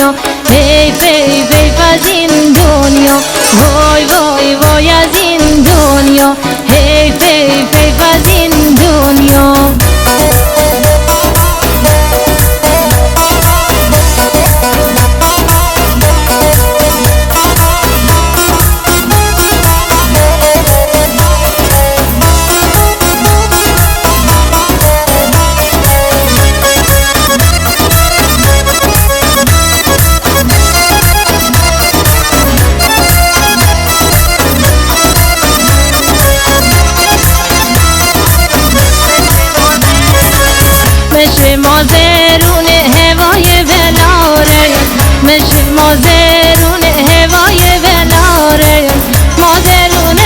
دنیا، حیف حیف حیف از این دنیا، وای وای وای از این دنیا، حیف حیف حیف از این دنیا. مشه مازرون هوای ولاره، مشه مازرون هوای ولاره، مازرون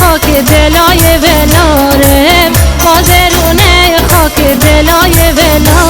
خاک دلای ولاره، مازرون خاک دلای ولاره.